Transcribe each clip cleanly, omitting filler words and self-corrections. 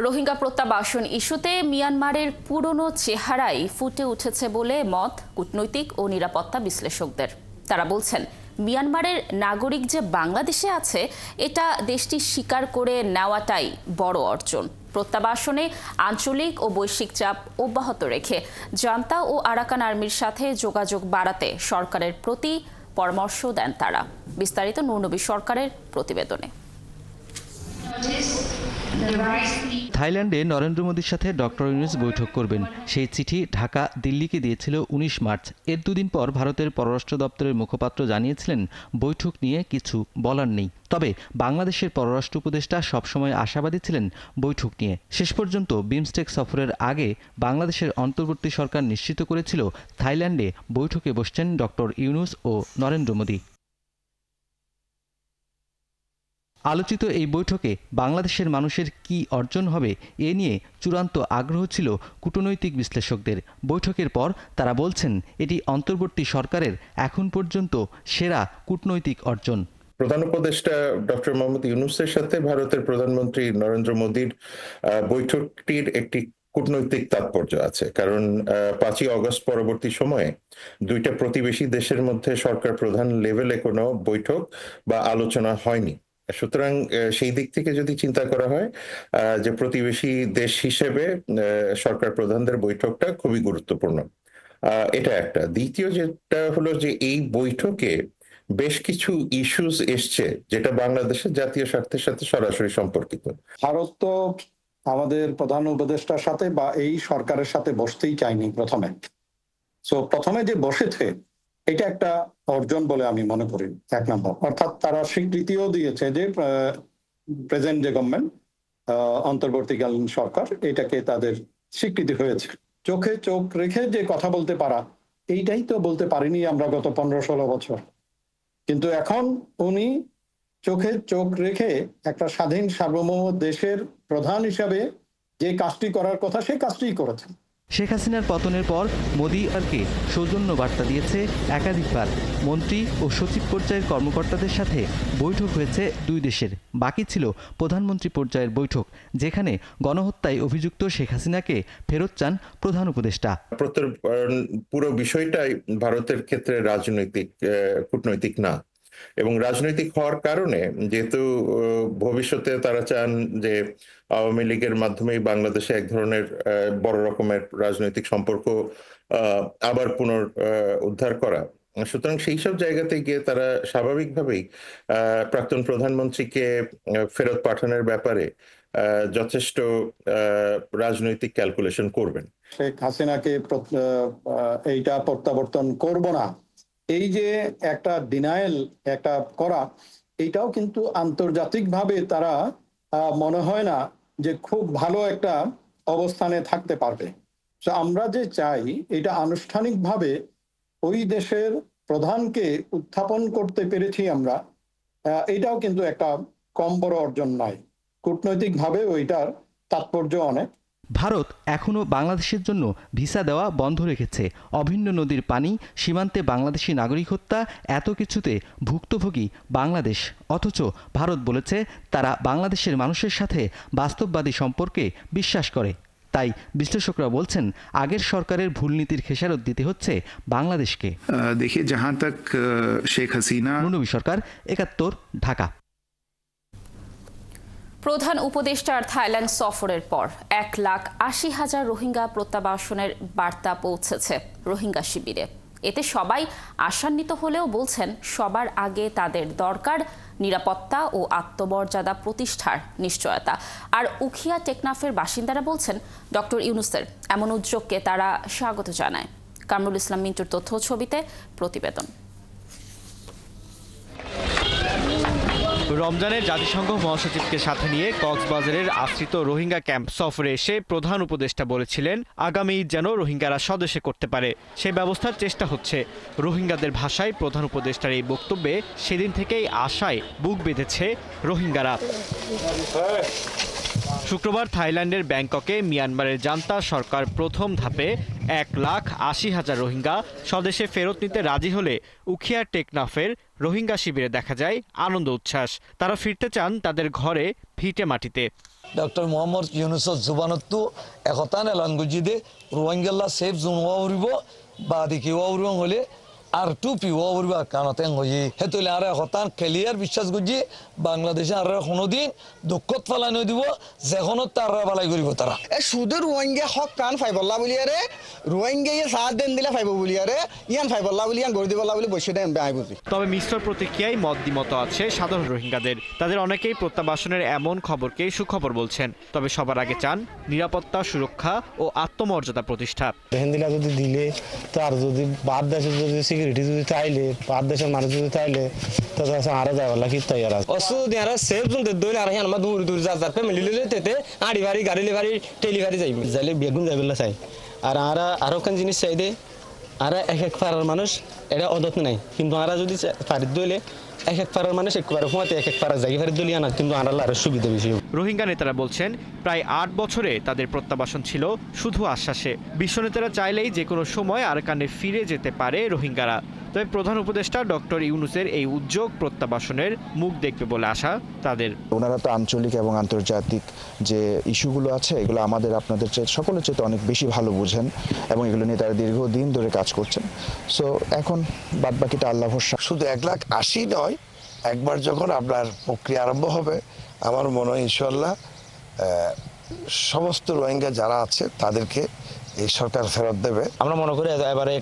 রোহিঙ্গা প্রত্যাবাসন ইস্যুতে মিয়ানমারের পুরনো চেহারাই ফুটে উঠেছে বলে মত কূটনৈতিক ও নিরাপত্তা বিশ্লেষকদের। তারা বলছেন, মিয়ানমারের নাগরিক যে বাংলাদেশে আছে এটা দেশটি স্বীকার করে নেওয়াটাই বড় অর্জন। প্রত্যাবাসনে আঞ্চলিক ও বৈশ্বিক চাপ অব্যাহত রেখে জান্তা ও আরাকান আর্মির সাথে যোগাযোগ বাড়াতে সরকারের প্রতি পরামর্শ দেন তারা। বিস্তারিত নূরনবী সরকারের প্রতিবেদনে। থাইল্যান্ডে নরেন্দ্র মোদীর সাথে ডক্টর ইউনূস বৈঠক করবেন, সেই চিঠি ঢাকা দিল্লিকে দিয়েছিল ১৯ মার্চ। এর দুদিন পর ভারতের পররাষ্ট্র দপ্তরের মুখপাত্র জানিয়েছিলেন বৈঠক নিয়ে কিছু বলার নেই। তবে বাংলাদেশের পররাষ্ট্র উপদেষ্টা সবসময় আশাবাদী ছিলেন বৈঠক নিয়ে। শেষ পর্যন্ত বিমস্টেক সফরের আগে বাংলাদেশের অন্তর্বর্তী সরকার নিশ্চিত করেছিল থাইল্যান্ডে বৈঠকে বসছেন ডক্টর ইউনূস ও নরেন্দ্র মোদী। আলোচিত এই বৈঠকে বাংলাদেশের মানুষের কি অর্জন হবে এ নিয়ে চূড়ান্ত আগ্রহ ছিল কূটনৈতিক বিশ্লেষকদের। বৈঠকের পর তারা বলছেন এটি অন্তর্বর্তী সরকারের এখন পর্যন্ত সেরা কূটনৈতিক অর্জন। প্রধান উপদেষ্টা ডক্টর মোহাম্মদ ইউনূসের সাথে ভারতের প্রধানমন্ত্রী নরেন্দ্র মোদীর বৈঠকটির একটি কূটনৈতিক তাৎপর্য আছে, কারণ ৫ই অগস্ট পরবর্তী সময়ে দুইটা প্রতিবেশী দেশের মধ্যে সরকার প্রধান লেভেলে কোনো বৈঠক বা আলোচনা হয়নি। সুতরাং সেই দিক থেকে যদি চিন্তা করা হয় যে প্রতিবেশী দেশ হিসেবে সরকার প্রধানদের বৈঠকটা খুবই গুরুত্বপূর্ণ, এটা একটা। দ্বিতীয় যেটা হলো যে এই বৈঠকে বেশ কিছু ইস্যুস এসছে যেটা বাংলাদেশের জাতীয় স্বার্থের সাথে সরাসরি সম্পর্কিত। ভারত তো আমাদের প্রধান উপদেষ্টার সাথে বা এই সরকারের সাথে বসতেই চায়নি প্রথমে যে বসেছে এটা একটা অর্জন বলে আমি মনে করি। এক নম্বর, অর্থাৎ তারা স্বীকৃতিও দিয়েছে যে প্রেজেন্ট যে গভর্নমেন্ট, অন্তর্বর্তীকালীন সরকার, এটাকে তাদের স্বীকৃতি হয়েছে। চোখে চোখ রেখে যে কথা বলতে পারা, এইটাই তো বলতে পারিনি আমরা গত 15-16 বছর। কিন্তু এখন উনি চোখে চোখ রেখে একটা স্বাধীন সার্বভৌম দেশের প্রধান হিসাবে যে কাজটি করার কথা সেই কাজটিই করেছেন। শেখ হাসিনার পতনের পর মোদী সরকারকে সৌজন্য বার্তা দিয়েছে একাধিকবার। মন্ত্রী ও সচিব পর্যায়ের কর্মকর্তাদের সাথে বৈঠক হয়েছে দুই দেশের। বাকি ছিল প্রধানমন্ত্রী পর্যায়ের বৈঠক, যেখানে গণহত্যায় অভিযুক্ত শেখ হাসিনাকে ফেরত চান প্রধান উপদেষ্টা। পুরো বিষয়টাই ভারতের ক্ষেত্রে রাজনৈতিক, কূটনৈতিক না, এবং রাজনৈতিক হওয়ার কারণে যেহেতু ভবিষ্যতে তারা চান যে আওয়ামী লীগের মাধ্যমেই বাংলাদেশে এক ধরনের বড় রকমের রাজনৈতিক সম্পর্ক আবার উদ্ধার করা। সুতরাং সেই সব জায়গাতে গিয়ে তারা স্বাভাবিকভাবেই প্রাক্তন প্রধানমন্ত্রীকে ফেরত পাঠানোর ব্যাপারে যথেষ্ট রাজনৈতিক ক্যালকুলেশন করবেন। শেখ হাসিনাকে এইটা প্রত্যাবর্তন করব না, এই যে একটা ডিনায়েল একটা করা, এইটাও কিন্তু আন্তর্জাতিকভাবে তারা মনে হয় না যে খুব ভালো একটা অবস্থানে থাকতে পারবে। আমরা যে চাই এটা আনুষ্ঠানিকভাবে ওই দেশের প্রধানকে উত্থাপন করতে পেরেছি আমরা, এটাও কিন্তু একটা কম বড় অর্জন নয়। কূটনৈতিকভাবে ওইটার তাৎপর্য অনেক। ভারত এখনও বাংলাদেশের জন্য ভিসা দেওয়া বন্ধ রেখেছে। অভিন্ন নদীর পানি, সীমান্তে বাংলাদেশি নাগরিক হত্যা, এত কিছুতে ভুক্তভোগী বাংলাদেশ। অথচ ভারত বলেছে তারা বাংলাদেশের মানুষের সাথে বাস্তববাদী সম্পর্কে বিশ্বাস করে। তাই বিশ্লেষকরা বলছেন আগের সরকারের ভুল নীতির খেসারত দিতে হচ্ছে বাংলাদেশকে। देखिए, जहां तक शेख हसीना। নূরনবী সরকার, ৭১, ঢাকা। প্রধান উপদেষ্টার থাইল্যান্ড সফরের পর ১,৮০,০০০ রোহিঙ্গা প্রত্যাবাসনের বার্তা পৌঁছেছে রোহিঙ্গা শিবিরে। এতে সবাই আশান্বিত হলেও বলছেন সবার আগে তাদের দরকার নিরাপত্তা ও আত্মমর্যাদা প্রতিষ্ঠার নিশ্চয়তা। আর উখিয়া টেকনাফের বাসিন্দারা বলছেন ডক্টর ইউনূসের এমন উদ্যোগকে তারা স্বাগত জানায়। কামরুল ইসলাম মিন্টুর তথ্য ছবিতে প্রতিবেদন। রমজানের জাতিসংঘ মহাসচিবকে সাথে নিয়ে কক্সবাজারের আশ্রিত রোহিঙ্গা ক্যাম্প সফরে এসে প্রধান উপদেষ্টা বলেছিলেন আগামী ঈদ যেন রোহিঙ্গারা স্বদেশে করতে পারে সেই ব্যবস্থার চেষ্টা হচ্ছে। রোহিঙ্গাদের ভাষায় প্রধান উপদেষ্টার এই বক্তব্যে সেদিন থেকেই আশায় বুক বেঁধেছে রোহিঙ্গারা। শুক্রবার থাইল্যান্ডের ব্যাংককে মিয়ানমারের জান্তা সরকার প্রথম ধাপে 1,80,000 রোহিঙ্গা স্বদেশে ফেরত নিতে রাজি হলে উখিয়া টেকনাফের রোহিঙ্গা শিবিরে দেখা যায় আনন্দ উচ্ছ্বাস। তারা ফিরতে চান তাদের ঘরে ভিটে মাটিতে। ডক্টর মোহাম্মদ ইউনুসত জুবানত্তু একতান এলান গুজিদে রোহিঙ্গাল্লা সেফ জোন ওয়াউরিব বা দেখি ওয়াউরিবং হলে আর টুপি ওয়াউরিবা কানাতেং হয়ে হেতুলে আর একতান ক্লিয়ার বিশ্বাস গুজি বাংলাদেশে আর কোনোদিন দুঃখত ফালাই নই দিব যেখনত তার বালাই করিব তারা শুধু রোহিঙ্গা হক কান ফাইবল্লা বলি আরে রোহিঙ্গা সাত দিন দিলে ফাইব বলি আরে ইয়ান ফাইবল্লা বলি ইয়ান গড়ি দিবল্লা বলি বসে দেন আই বুঝি। তবে মিশ্র প্রতিক্রিয়ায় মত আছে সাধারণ রোহিঙ্গাদের। তাদের অনেকেই প্রত্যাবাসনের এমন খবরকেই সুখবর বলছেন, তবে সবার আগে চান নিরাপত্তা, সুরক্ষা ও আত্মমর্যাদা প্রতিষ্ঠা। হিন্দিলা যদি দিলে তার যদি বাদ দেশে যদি সিকিউরিটি যদি চাইলে বাদ দেশের মানুষ যদি চাইলে তাহলে আরো যাওয়ার কি তৈরি আছে অসু দিয়ারা সেফ জোন দে দই আর হিয়ান মা দূর দূর যা যা ফ্যামিলি লিলে তেতে আড়ি বাড়ি গাড়ি লিভারি টেলিভারি যাইবে যাইলে বেগুন যাইবেলা চাই আর আরো কান জিনিস চাই দে আর এক পাড়ার মানুষ এটা অদত নাই, কিন্তু আরা যদি পারি দইলে এক পাড়ার মানুষ একবারে হুঁয়াতে এক পাড়া যাই পারি দলিয়া না, কিন্তু আনার আরো সুবিধা বেশি। রোহিঙ্গা নেতারা বলছেন প্রায় 8 বছরে তাদের প্রত্যাবাসন ছিল শুধু আশ্বাসে। বিশ্ব নেতারা চাইলেই যে কোনো সময় আরাকানে ফিরে যেতে পারে রোহিঙ্গারা। তবে প্রধান উপদেষ্টা ডক্টর ইউনুসের এই উদ্যোগ প্রত্যাবাসনের মুখ দেখবে বলে আশা তাদের। ওনারা তো আঞ্চলিক এবং আন্তর্জাতিক যে ইস্যুগুলো আছে এগুলো আমাদের আপনাদের সকলের চেয়ে অনেক বেশি ভালো বুঝেন এবং এগুলো নিয়ে তারা দীর্ঘদিন ধরে কাজ করছেন। সো এখন বাদ বাকিটা আল্লাহ ভরসা। শুধু 1,80,000 নয়, একবার যখন আপনার প্রক্রিয়া আরম্ভ হবে আমার মনে হয় ইনশাআল্লাহ সমস্ত রোহিঙ্গা যারা আছে তাদেরকে এই সরকার ফেরত দেবে। আমরা মনে করি এবারে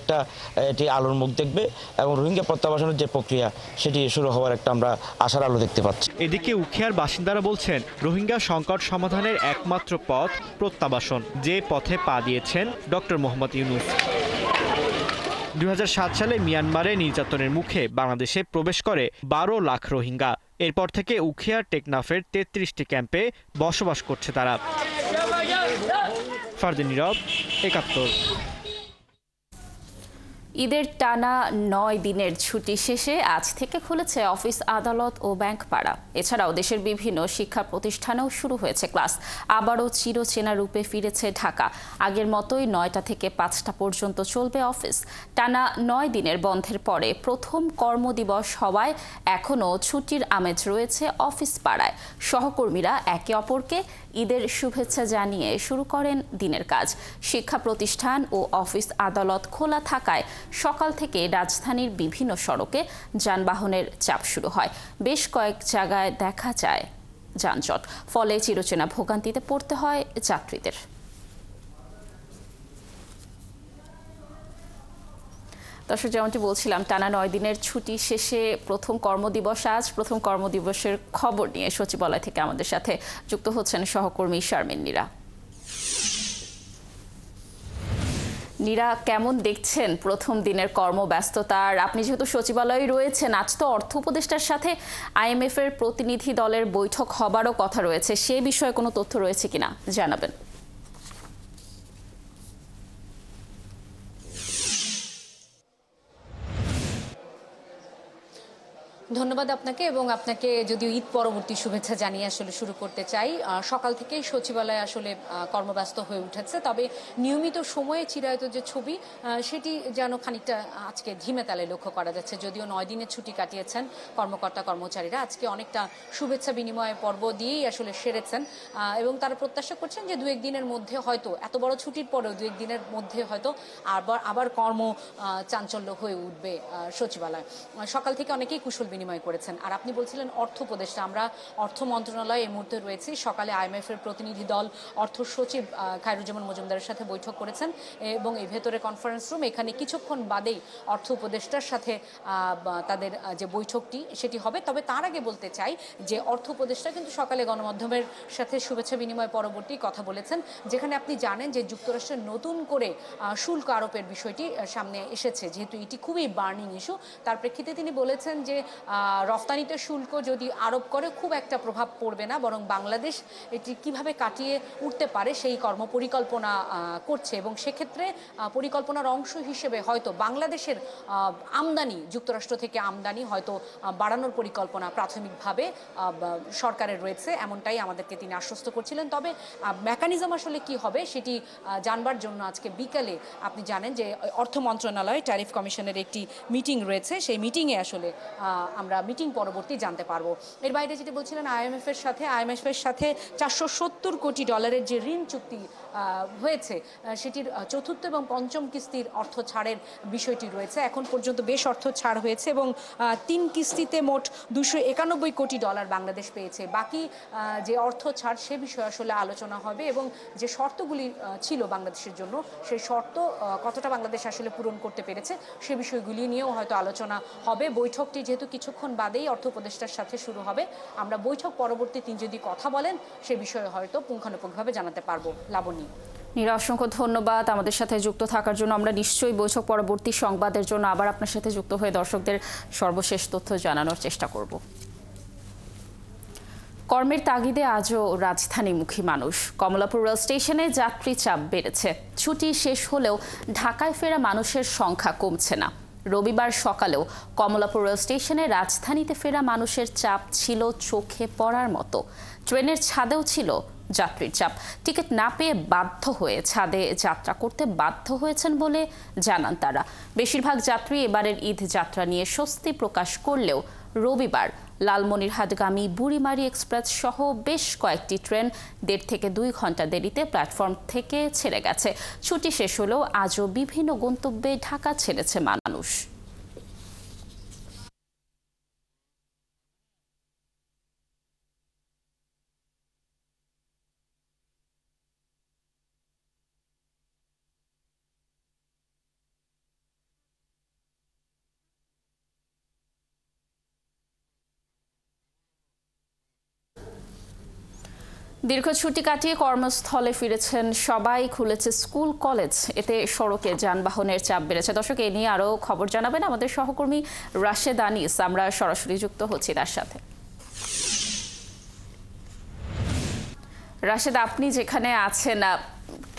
এটি আলোর মুখ দেখবে এবং রোহিঙ্গা প্রত্যাবাসনের যে প্রক্রিয়া সেটি শুরু হওয়ার একটা আমরা আশার আলো দেখতে পাচ্ছি। এদিকে উখিয়ার বাসিন্দারা বলছেন রোহিঙ্গা সংকট সমাধানের একমাত্র পথ প্রত্যাবাসন, যে পথে পা দিয়েছেন ডক্টর মোহাম্মদ ইউনুস। 2007 সালে মিয়ানমারে নির্যাতনের মুখে বাংলাদেশে প্রবেশ করে 12 লাখ রোহিঙ্গা। এরপর থেকে উখিয়ার টেকনাফের 33টি ক্যাম্পে বসবাস করছে তারা। ফারদিন নীরব, 71। ঈদের টানা 9 দিনের ছুটি শেষে আজ থেকে খুলেছে অফিস, আদালত ও ব্যাংক পাড়া। এছাড়াও দেশের বিভিন্ন শিক্ষা প্রতিষ্ঠানেও শুরু হয়েছে ক্লাস। আবারও চিরচেনা রূপে ফিরেছে ঢাকা। আগের মতোই 9টা থেকে 5টা পর্যন্ত চলবে অফিস। টানা 9 দিনের বন্ধের পরে প্রথম কর্মদিবস হওয়ায় এখনও ছুটির আমেজ রয়েছে অফিস পাড়ায়। সহকর্মীরা একে অপরকে ঈদের শুভেচ্ছা জানিয়ে শুরু করেন দিনের কাজ। শিক্ষা প্রতিষ্ঠান ও অফিস আদালত খোলা থাকায় সকাল থেকে রাজধানীর বিভিন্ন সড়কে যানবাহনের চাপ শুরু হয়। বেশ কয়েক জায়গায় দেখা যায় যানজট, ফলে চিরচেনা ভোগান্তিতে পড়তে হয় যাত্রীদের। দর্শক, যেমনটি বলছিলাম, টানা 9 দিনের ছুটি শেষে প্রথম কর্মদিবস আজ। প্রথম কর্মদিবসের খবর নিয়ে সচিবালয় থেকে আমাদের সাথে যুক্ত হচ্ছেন সহকর্মী শারমিন নীরা। নীরা, কেমন দেখছেন প্রথম দিনের কর্মব্যস্ততার? আপনি যেহেতু সচিবালয়ে রয়েছেন, আজ তো অর্থ উপদেষ্টার সাথে IMF এর প্রতিনিধি দলের বৈঠক হবারও কথা রয়েছে, সে বিষয়ে কোনো তথ্য রয়েছে কিনা জানাবেন। ধন্যবাদ আপনাকে, এবং আপনাকে যদিও ঈদ পরবর্তী শুভেচ্ছা জানিয়ে আসলে শুরু করতে চাই। সকাল থেকেই সচিবালয় আসলে কর্মব্যস্ত হয়ে উঠেছে, তবে নিয়মিত সময়ে চিরায়ত যে ছবি সেটি যেন খানিকটা আজকে ধিমে তালে লক্ষ্য করা যাচ্ছে। যদিও 9 দিনের ছুটি কাটিয়েছেন কর্মকর্তা কর্মচারীরা, আজকে অনেকটা শুভেচ্ছা বিনিময় পর্ব দিয়েই আসলে সেরেছেন এবং তারা প্রত্যাশা করছেন যে 2-1 দিনের মধ্যে হয়তো, এত বড় ছুটির পরেও 2-1 দিনের মধ্যে হয়তো আবার কর্ম চাঞ্চল্য হয়ে উঠবে সচিবালয়। সকাল থেকে অনেকেই কুশল বিনিময় করেছেন। আর আপনি বলছিলেন অর্থ উপদেষ্টা, আমরা অর্থ মন্ত্রণালয়ে এই মুহূর্তে রয়েছি। সকালে IMF এর প্রতিনিধি দল অর্থ সচিব খায়রুজ্জামান মজুমদারের সাথে বৈঠক করেছেন এবং এই ভেতরে কনফারেন্স রুম, এখানে কিছুক্ষণ বাদেই অর্থ উপদেষ্টার সাথে তাদের যে বৈঠকটি সেটি হবে। তবে তার আগে বলতে চাই যে অর্থ উপদেষ্টা কিন্তু সকালে গণমাধ্যমের সাথে শুভেচ্ছা বিনিময় পরবর্তী কথা বলেছেন, যেখানে আপনি জানেন যে যুক্তরাষ্ট্রের নতুন করে শুল্ক আরোপের বিষয়টি সামনে এসেছে। যেহেতু এটি খুবই বার্নিং ইস্যু, তার প্রেক্ষিতে তিনি বলেছেন যে রফতানিতে শুল্ক যদি আরোপ করে খুব একটা প্রভাব পড়বে না, বরং বাংলাদেশ এটি কিভাবে কাটিয়ে উঠতে পারে সেই কর্মপরিকল্পনা করছে এবং সেক্ষেত্রে পরিকল্পনার অংশ হিসেবে হয়তো বাংলাদেশের আমদানি, যুক্তরাষ্ট্র থেকে আমদানি হয়তো বাড়ানোর পরিকল্পনা প্রাথমিকভাবে সরকারের রয়েছে, এমনটাই আমাদেরকে তিনি আশ্বস্ত করছিলেন। তবে মেকানিজম আসলে কি হবে সেটি জানবার জন্য আজকে বিকালে আপনি জানেন যে অর্থ মন্ত্রণালয় ট্যারিফ কমিশনের একটি মিটিং রয়েছে, সেই মিটিংয়ে আসলে আমরা মিটিং পরবর্তী জানতে পারবো। এর বাইরে যেটি বলছিলেন আইএমএফ এর সাথে 470 কোটি ডলারের যে ঋণ চুক্তি হয়েছে সেটির চতুর্থ এবং পঞ্চম কিস্তির অর্থ ছাড়ের বিষয়টি রয়েছে। এখন পর্যন্ত বেশ অর্থ ছাড় হয়েছে এবং 3 কিস্তিতে মোট 291 কোটি ডলার বাংলাদেশ পেয়েছে। বাকি যে অর্থ ছাড় সে বিষয়ে আসলে আলোচনা হবে এবং যে শর্তগুলি ছিল বাংলাদেশের জন্য সেই শর্ত কতটা বাংলাদেশ আসলে পূরণ করতে পেরেছে সে বিষয়গুলি নিয়েও হয়তো আলোচনা হবে। বৈঠকটি যেহেতু কিছুক্ষণ বাদেই অর্থ উপদেষ্টার সাথে শুরু হবে, আমরা বৈঠক পরবর্তী তিনি যদি কথা বলেন সে বিষয়ে হয়তো পুঙ্খানুপুঙ্খভাবে জানাতে পারবো। লাবণী। নীরা, অসংখ্য ধন্যবাদ আমাদের সাথে যুক্ত থাকার জন্য। আমরা নিশ্চয়ই বৈঠক পরবর্তী সংবাদের জন্য আবার আপনার সাথে যুক্ত হয়ে দর্শকদের সর্বশেষ তথ্য জানানোর চেষ্টা করব। কর্মের তাগিদে আজও রাজধানীমুখী মানুষ। কমলাপুর রেল স্টেশনে যাত্রী চাপ বেড়েছে। ছুটি শেষ হলেও ঢাকায় ফেরা মানুষের সংখ্যা কমছে না। রবিবার সকালেও কমলাপুর রেল স্টেশনে রাজধানীতে ফেরা মানুষের চাপ ছিল চোখে পড়ার মতো। ট্রেনের ছাদেও ছিল যাত্রীর চাপ। টিকিট না পেয়ে বাধ্য হয়ে ছাদে যাত্রা করতে বাধ্য হয়েছেন বলে জানান তারা। বেশিরভাগ যাত্রী এবারের ঈদ যাত্রা নিয়ে স্বস্তি প্রকাশ করলেও রবিবার লালমনিরহাটগামী বুড়িমারি এক্সপ্রেস সহ বেশ কয়েকটি ট্রেন 1.5 থেকে 2 ঘন্টা দেরিতে প্ল্যাটফর্ম থেকে ছেড়ে গেছে। ছুটি শেষ হলেও আজও বিভিন্ন গন্তব্যে ঢাকা ছেড়েছে মানুষ। দীর্ঘ ছুটি কাটিয়ে কর্মস্থলে ফিরেছেন সবাই। খুলেছে স্কুল কলেজ, এতে সড়কে যানবাহনের চাপ বেড়েছে। দর্শক, এ নিয়ে আরও খবর জানাবেন আমাদের সহকর্মী রাশেদ আনিস। আমরা সরাসরি যুক্ত হচ্ছি তার সাথে। রাশেদ, আপনি যেখানে আছেন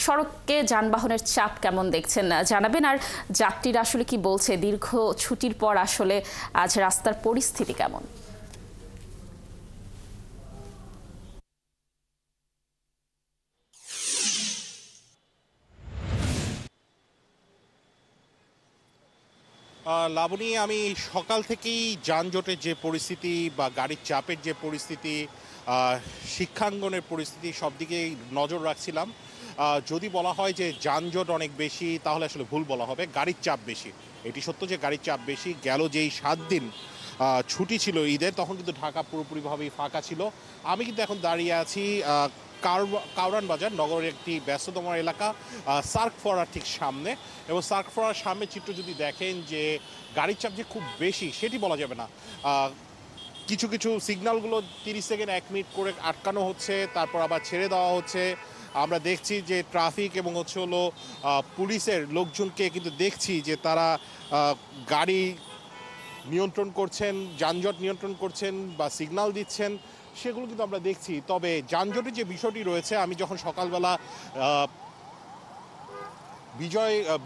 সড়কে যানবাহনের চাপ কেমন দেখছেন জানাবেন, আর যাত্রীরা আসলে কি বলছে? দীর্ঘ ছুটির পর আসলে আজ রাস্তার পরিস্থিতি কেমন? লাবণী, আমি সকাল থেকেই যানজটের যে পরিস্থিতি বা গাড়ির চাপের যে পরিস্থিতি, শিক্ষাঙ্গনের পরিস্থিতি সব দিকেই নজর রাখছিলাম। যদি বলা হয় যে যানজট অনেক বেশি তাহলে আসলে ভুল বলা হবে, গাড়ির চাপ বেশি। এটি সত্য যে গাড়ির চাপ বেশি। গেল যেই 7 দিন ছুটি ছিল ঈদের, তখন কিন্তু ঢাকা পুরোপুরিভাবেই ফাঁকা ছিল। আমি কিন্তু এখন দাঁড়িয়ে আছি কাউরান বাজার, নগরের একটি ব্যস্ততম এলাকা, সার্ক ফোয়ারার ঠিক সামনে। এবং সার্ক ফোয়ারার সামনে চিত্র যদি দেখেন যে গাড়ির চাপ যে খুব বেশি সেটি বলা যাবে না। কিছু কিছু সিগন্যালগুলো 30 সেকেন্ড 1 মিনিট করে আটকানো হচ্ছে, তারপর আবার ছেড়ে দেওয়া হচ্ছে। আমরা দেখছি যে ট্রাফিক এবং হলো পুলিশের লোকজনকে কিন্তু দেখছি যে তারা গাড়ি নিয়ন্ত্রণ করছেন, যানজট নিয়ন্ত্রণ করছেন বা সিগন্যাল দিচ্ছেন, সেগুলো কিন্তু আমরা দেখছি। তবে যানজটের যে বিষয়টি রয়েছে, আমি যখন সকালবেলা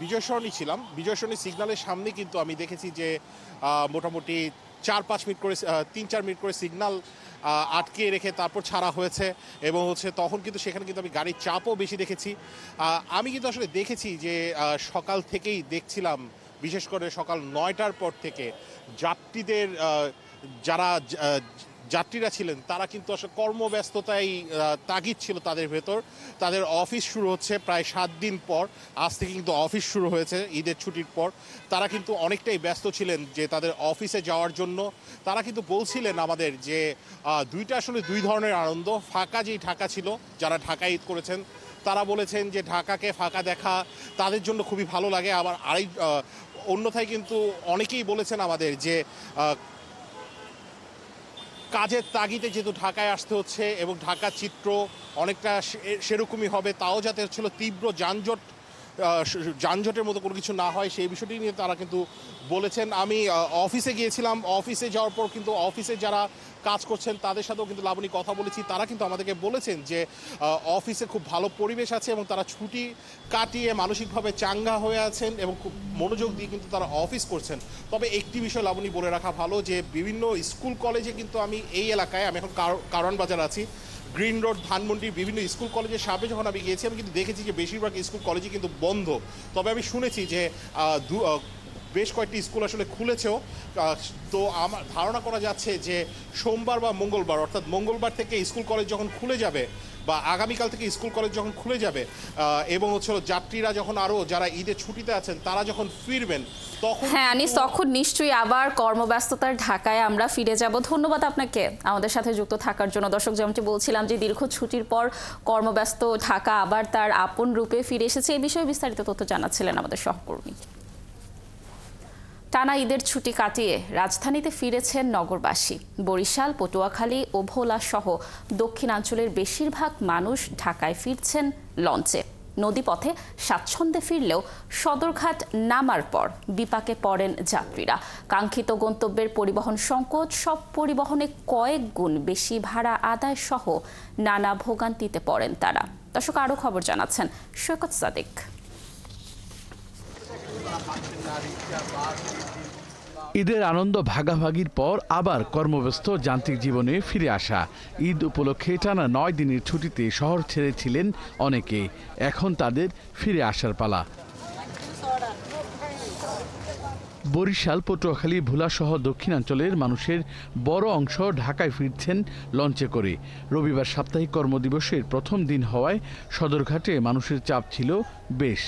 বিজয় সরণি ছিলাম, বিজয় সরণি সিগন্যালের সামনে কিন্তু আমি দেখেছি যে মোটামুটি 4-5 মিনিট করে 3-4 মিনিট করে সিগন্যাল আটকে রেখে তারপর ছাড়া হয়েছে। এবং তখন কিন্তু সেখানে কিন্তু আমি গাড়ির চাপও বেশি দেখেছি। আমি কিন্তু আসলে দেখেছি যে সকাল থেকেই দেখছিলাম, বিশেষ করে সকাল 9টার পর থেকে যাত্রীদের যাত্রীরা ছিলেন তারা কিন্তু আসলে কর্মব্যস্ততায় তাগিদ ছিল তাদের ভেতর। তাদের অফিস শুরু হচ্ছে প্রায় 7 দিন পর, আজ থেকে কিন্তু অফিস শুরু হয়েছে ঈদের ছুটির পর। তারা কিন্তু অনেকটাই ব্যস্ত ছিলেন যে তাদের অফিসে যাওয়ার জন্য। তারা কিন্তু বলছিলেন আমাদের যে দুইটা আসলে 2 ধরনের আনন্দ। ফাঁকা যেই ঢাকা ছিল, যারা ঢাকায় ঈদ করেছেন তারা বলেছেন যে ঢাকাকে ফাঁকা দেখা তাদের জন্য খুবই ভালো লাগে। আবার অন্যথায় কিন্তু অনেকেই বলেছেন আমাদের যে কাজের তাগিদে যেহেতু ঢাকায় আসতে হচ্ছে এবং ঢাকার চিত্র অনেকটা সেরকমই হবে, তাও যাতে তীব্র যানজট যানজটের মতো কোনো কিছু না হয় সেই বিষয়টি নিয়ে তারা কিন্তু বলেছেন। আমি অফিসে গিয়েছিলাম, অফিসে যাওয়ার পর কিন্তু অফিসে যারা কাজ করছেন তাদের সাথেও কিন্তু লাবণী কথা বলেছি, তারা কিন্তু আমাদেরকে বলেছেন যে অফিসে খুব ভালো পরিবেশ আছে এবং তারা ছুটি কাটিয়ে মানসিকভাবে চাঙ্গা হয়ে আছেন এবং খুব মনোযোগ দিয়ে কিন্তু তারা অফিস করছেন। তবে একটি বিষয় লাবণী বলে রাখা ভালো যে বিভিন্ন স্কুল কলেজে কিন্তু আমি এই এলাকায়, আমি এখন কারওয়ান বাজার আছি, গ্রিন রোড ধানমন্ডির বিভিন্ন স্কুল কলেজের সামনে যখন আমি গিয়েছি আমি কিন্তু দেখেছি যে বেশিরভাগ স্কুল কলেজই কিন্তু বন্ধ। তবে আমি শুনেছি যে বেশ কয়েকটি স্কুল আসলে খুলেছেও। তো আমার ধারণা করা যাচ্ছে যে সোমবার বা মঙ্গলবার, অর্থাৎ মঙ্গলবার থেকে স্কুল কলেজ যখন খুলে যাবে বা আগামীকাল থেকে স্কুল কলেজ যখন খুলে যাবে এবং হচ্ছে যাত্রীরা যখন আরও যারা ঈদের ছুটিতে আছেন তারা যখন ফিরবেন তখন হ্যাঁ আনিস, তখন নিশ্চয়ই আবার কর্মব্যস্ততার ঢাকায় আমরা ফিরে যাব। ধন্যবাদ আপনাকে আমাদের সাথে যুক্ত থাকার জন্য। দর্শক, যেমনটি বলছিলাম যে দীর্ঘ ছুটির পর কর্মব্যস্ত ঢাকা আবার তার আপন রূপে ফিরে এসেছে। এই বিষয়ে বিস্তারিত তথ্য জানাচ্ছিলেন আমাদের সহকর্মী। টানা ঈদের ছুটি কাটিয়ে রাজধানীতে ফিরেছেন নগরবাসী। বরিশাল, পটুয়াখালী ও ভোলা সহ দক্ষিণাঞ্চলের বেশিরভাগ মানুষ ঢাকায় ফিরছেন লঞ্চে। নদীপথে স্বাচ্ছন্দ্যে ফিরলেও সদরঘাট নামার পর বিপাকে পড়েন যাত্রীরা। কাঙ্ক্ষিত গন্তব্যের পরিবহন সংকট, সব পরিবহনে কয়েক গুণ বেশি ভাড়া আদায় সহ নানা ভোগান্তিতে পড়েন তারা। দর্শক, আরও খবর জানাচ্ছেন সৈকত সাদিক। ঈদের আনন্দ ভাগাভাগির পর আবার কর্মব্যস্ত যান্ত্রিক জীবনে ফিরে আসা। ঈদ উপলক্ষে টানা 9 দিনের ছুটিতে শহর ছেড়েছিলেন অনেকে, এখন তাদের ফিরে আসার পালা। বরিশাল, পটুয়াখালী, ভোলা সহ দক্ষিণাঞ্চলের মানুষের বড় অংশ ঢাকায় ফিরছেন লঞ্চে করে। রবিবার সাপ্তাহিক কর্মদিবসের প্রথম দিন হওয়ায় সদরঘাটে মানুষের চাপ ছিল বেশ।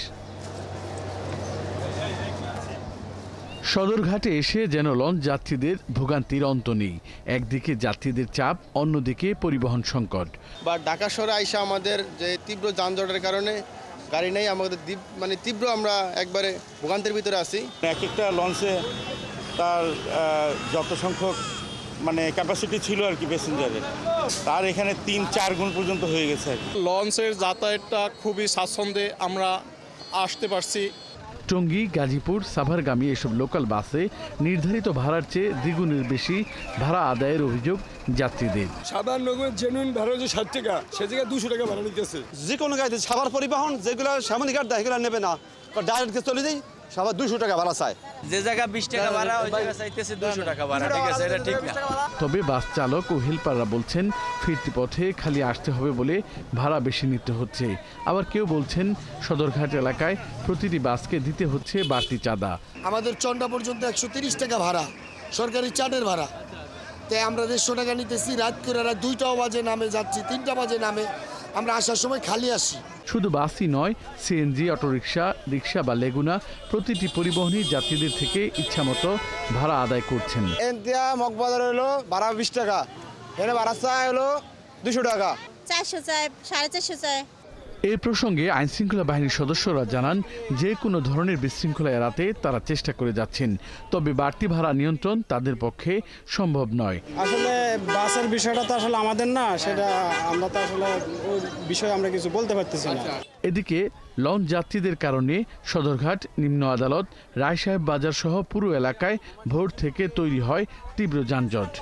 সদরঘাটে এসে যেন লঞ্চ যাত্রীদের ভোগান্তির অন্ত নেই। একদিকে যাত্রীদের চাপ, অন্যদিকে পরিবহন সংকট। বা ঢাকা শহরে আইসা আমাদের যে তীব্র যানজটের কারণে গাড়ি নেই, আমাদের তীব্র আমরা একবারে ভোগান্তির ভিতরে আছি। এক একটা লঞ্চে তার যত সংখ্যক ক্যাপাসিটি ছিল আর কি প্যাসেঞ্জারের, তার এখানে 3-4 গুণ পর্যন্ত হয়ে গেছে। লঞ্চের যাতায়াতটা খুবই স্বাচ্ছন্দ্যে আমরা আসতে পারছি। টঙ্গী, গাজীপুর, সাভারগামী এসব লোকাল বাসে নির্ধারিত ভাড়ার চেয়ে দ্বিগুণের বেশি ভাড়া আদায়ের অভিযোগ যাত্রীদের। সাধারণ লোকের জেনুইন ভাড়া হচ্ছে 60 টাকা, সে জায়গায় 200 টাকা ভাড়া নিতেছে। যে কোনো গাড়িতে সাভার পরিবহন যেগুলো সামনে গাড়ি দেয় এগুলো নেবে না, ডাইরেক্ট চলে যাই, সবার 200 টাকা ভাড়া চায়। যে জায়গা 20 টাকা ভাড়া ওই জায়গা চাইতেছে 200 টাকা ভাড়া। ঠিক আছে, এটা ঠিক না। তবে বাস চালক ও হেল্পাররা বলছেন ফিরতি পথে খালি আসতে হবে বলে ভাড়া বেশি নিতে হচ্ছে। আবার কেউ বলছেন সদরঘাট এলাকায় প্রতিটি বাসকে দিতে হচ্ছে বাড়তি চাঁদা। আমাদের চন্ডা পর্যন্ত 130 টাকা ভাড়া, সরকারি চার্টের ভাড়া। তাই আমরা 150 টাকা নিতেছি। রাত করে 2টা বাজে নামে যাচ্ছি, 3টা বাজে নামে, আমরা আসার সময় খালি আসি। শুধু বাসই নয়, সিএনজি, অটোরিকশা, রিকশা বা লেগুনা প্রতিটি পরিবহনই যাত্রীদের থেকে ইচ্ছামতো ভাড়া আদায় করছেন। এনতিয়া মগবাজার হলো ভাড়া 20 টাকা, এখানে ভাড়া চাই হলো 200 টাকা। 400 চাই, 450 চাই। এই প্রসঙ্গে আইনশৃঙ্খলা বাহিনীর সদস্যরা জানান যে কোনো ধরনের বিশৃঙ্খলা এড়াতে তারা চেষ্টা করে যাচ্ছেন। তবে বাড়তি ভাড়া নিয়ন্ত্রণ তাদের পক্ষে সম্ভব নয়। আসলে বাসের বিষয়টা তো আসলে আমাদের না, সেটা আমরা তো আসলে ওই বিষয়ে আমরা কিছু বলতে পারতেছি না। এদিকে লঞ্চ যাত্রীদের কারণে সদরঘাট, নিম্ন আদালত, রায়সাহেব বাজার সহ পুরো এলাকায় ভোর থেকে তৈরি হয় তীব্র যানজট।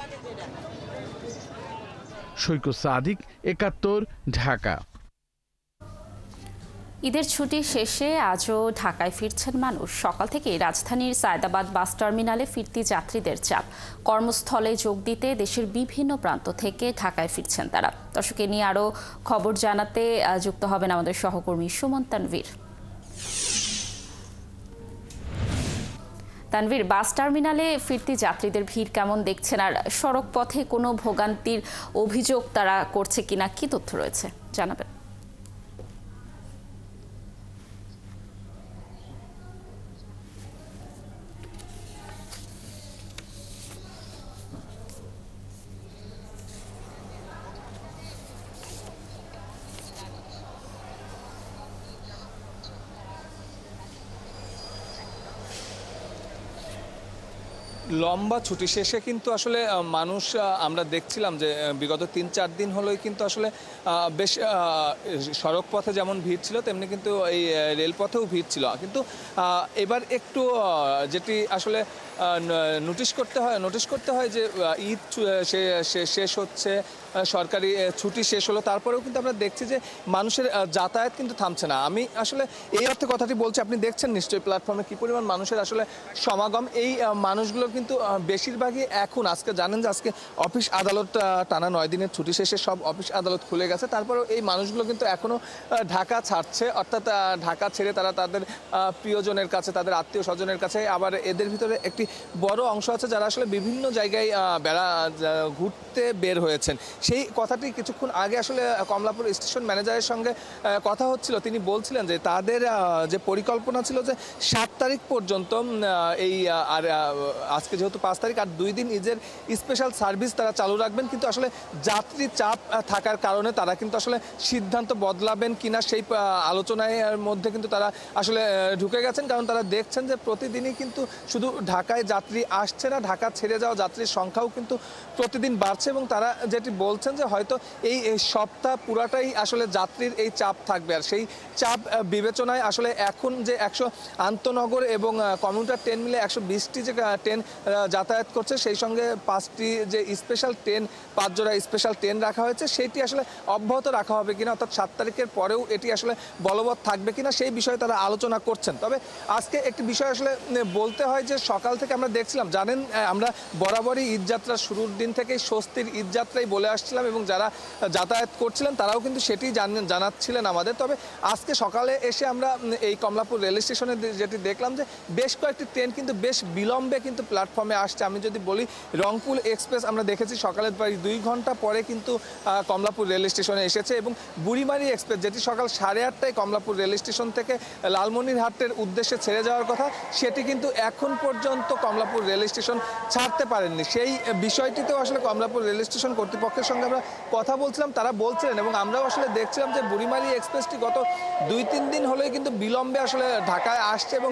সৈকত সাদিক, 71, ঢাকা। ঈদের ছুটি শেষে আজও ঢাকায় ফিরছেন মানুষ। সকাল থেকে রাজধানীর সায়দাবাদ বাস টার্মিনালে ফিরতি যাত্রীদের চাপ। কর্মস্থলে যোগ দিতে দেশের বিভিন্ন প্রান্ত থেকে ঢাকায় ফিরছেন তারা। দর্শক, নিয়ে আরও খবর জানাতে যুক্ত হবেন আমাদের সহকর্মী সুমন তানভীর। তানভীর, বাস টার্মিনালে ফিরতি যাত্রীদের ভিড় কেমন দেখছেন, আর সড়ক পথে কোনো ভোগান্তির অভিযোগ তারা করছে কিনা, কি তথ্য রয়েছে জানাবেন? লম্বা ছুটি শেষে কিন্তু আসলে মানুষ আমরা দেখছিলাম যে বিগত ৩-৪ দিন হলোই কিন্তু আসলে বেশ সড়ক পথে যেমন ভিড় ছিল তেমনি কিন্তু এই রেলপথেও ভিড় ছিল, কিন্তু এবার একটু যেটি আসলে নোটিশ করতে হয় যে ঈদ শেষ হচ্ছে, সরকারি ছুটি শেষ হলো, তারপরেও কিন্তু আমরা দেখছি যে মানুষের যাতায়াত কিন্তু থামছে না। আমি আসলে এই অর্থে কথাটি বলছি, আপনি দেখছেন নিশ্চয়ই প্ল্যাটফর্মে কী পরিমাণ মানুষের আসলে সমাগম। এই মানুষগুলো কিন্তু বেশিরভাগই এখন আজকে জানেন যে আজকে অফিস আদালত টানা 9 দিনের ছুটি শেষে সব অফিস আদালত খুলে গেছে, তারপরেও এই মানুষগুলো কিন্তু এখনও ঢাকা ছাড়ছে, অর্থাৎ ঢাকা ছেড়ে তারা তাদের প্রিয়জনের কাছে, তাদের আত্মীয় স্বজনের কাছে। আবার এদের ভিতরে একটি বড় অংশ আছে যারা আসলে বিভিন্ন জায়গায় ঘুরতে বের হয়েছেন। সেই কথাটি কিছুক্ষণ আগে আসলে কমলাপুর স্টেশন ম্যানেজারের সঙ্গে কথা হচ্ছিল, তিনি বলছিলেন যে তাদের যে পরিকল্পনা ছিল যে 7 তারিখ পর্যন্ত এই আর আজকে যেহেতু 5 তারিখ, আর 2 দিন ঈদের স্পেশাল সার্ভিস তারা চালু রাখবেন, কিন্তু আসলে যাত্রী চাপ থাকার কারণে তারা কিন্তু আসলে সিদ্ধান্ত বদলাবেন কিনা সেই আলোচনায় মধ্যে কিন্তু তারা আসলে ঢুকে গেছেন, কারণ তারা দেখছেন যে প্রতিদিনই কিন্তু শুধু ঢাকায় যাত্রী আসছে না, ঢাকা ছেড়ে যাওয়া যাত্রীর সংখ্যাও কিন্তু প্রতিদিন বাড়ছে, এবং তারা যেটি বলছেন যে হয়তো এই সপ্তাহ পুরাটাই আসলে যাত্রীর এই চাপ থাকবে। আর সেই চাপ বিবেচনায় আসলে এখন যে 100 আন্তনগর এবং কমিউটার ট্রেন মিলে 120টি যে ট্রেন যাতায়াত করছে, সেই সঙ্গে 5টি যে স্পেশাল ট্রেন, 5 জোড়া স্পেশাল ট্রেন রাখা হয়েছে, সেটি আসলে অব্যাহত রাখা হবে কিনা, অর্থাৎ 7 তারিখের পরেও এটি আসলে বলবৎ থাকবে কিনা সেই বিষয়ে তারা আলোচনা করছেন। তবে আজকে একটি বিষয় আসলে বলতে হয় যে সকাল থেকে আমরা দেখছিলাম, জানেন আমরা বরাবরই ঈদযাত্রার শুরুর দিন থেকেই স্বস্তির ঈদযাত্রাই বলে আসছিলাম, এবং যারা যাতায়াত করছিলেন তারাও কিন্তু সেটি জানাচ্ছিলেন আমাদের। তবে আজকে সকালে এসে আমরা এই কমলাপুর রেল স্টেশনে যেটি দেখলাম যে বেশ কয়েকটি ট্রেন কিন্তু বেশ বিলম্বে কিন্তু প্ল্যাটফর্মে আসছে। আমি যদি বলি রংপুর এক্সপ্রেস আমরা দেখেছি সকালের প্রায় 2 ঘন্টা পরে কিন্তু কমলাপুর রেল স্টেশনে এসেছে, এবং বুড়িমারি এক্সপ্রেস যেটি সকাল 8:30টায় কমলাপুর রেল স্টেশন থেকে লালমনিরহাটের উদ্দেশ্যে ছেড়ে যাওয়ার কথা, সেটি কিন্তু এখন পর্যন্ত কমলাপুর রেল স্টেশন ছাড়তে পারেননি। সেই বিষয়টিতেও আসলে কমলাপুর রেল স্টেশন কর্তৃপক্ষের সঙ্গে আমরা কথা বলছিলাম, তারা বলছিলেন, এবং আমরাও আসলে দেখছিলাম যে বুড়িমারি এক্সপ্রেসটি গত 2-3 দিন হলেই কিন্তু বিলম্বে আসলে ঢাকায় আসছে, এবং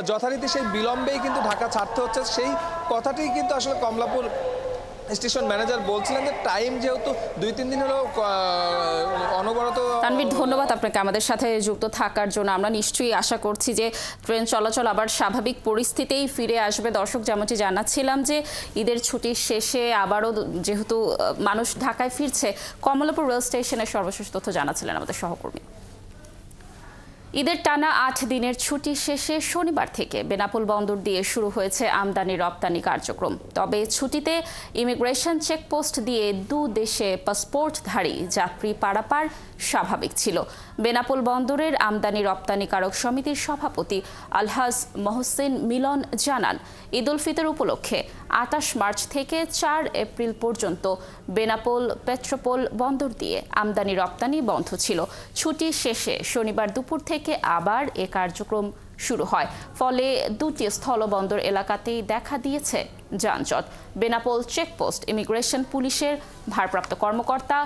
যথারীতি সেই বিলম্বেই কিন্তু ঢাকা ছাড়তে হচ্ছে। সেই কথাটি কিন্তু আসলে কমলাপুর স্টেশন ম্যানেজার বলছিলেন যে টাইম যেহেতু 2-3 দিন হলো অনবরত। তানভীর, ধন্যবাদ আপনাকে আমাদের সাথে যুক্ত থাকার জন্য। আমরা নিশ্চয়ই আশা করছি যে ট্রেন চলাচল আবার স্বাভাবিক পরিস্থিতিতেই ফিরে আসবে। দর্শক, যেমনটি জানাচ্ছিলাম যে ঈদের ছুটির শেষে আবারও যেহেতু মানুষ ঢাকায় ফিরছে, কমলাপুর রেল স্টেশনের সর্বশেষ তথ্য জানাচ্ছিলেন আমাদের সহকর্মী। ঈদের টানা 8 দিনের ছুটি শেষে শনিবার থেকে বেনাপোল বন্দর দিয়ে শুরু হয়েছে আমদানি রপ্তানি কার্যক্রম। তবে ছুটিতে ইমিগ্রেশন চেকপোস্ট দিয়ে 2 দেশে পাসপোর্টধারী যাত্রী পারাপার স্বাভাবিক ছিল। বেনাপোল বন্দরের আমদানি রপ্তানিকারক সমিতির সভাপতি আলহাজ মহসিন মিলন জানান, ঈদ উল ফিতর উপলক্ষে 28 মার্চ থেকে 4 এপ্রিল পর্যন্ত বেনাপোল পেট্রোপোল বন্দর দিয়ে আমদানি রপ্তানি বন্ধ ছিল। ছুটি শেষে শনিবার দুপুর থেকে আবার এ কার্যক্রম শুরু হয়, ফলে 2টি স্থলবন্দর এলাকাতেই দেখা দিয়েছে যানজট। বেনাপোল চেকপোস্ট ইমিগ্রেশন পুলিশের ভারপ্রাপ্ত কর্মকর্তা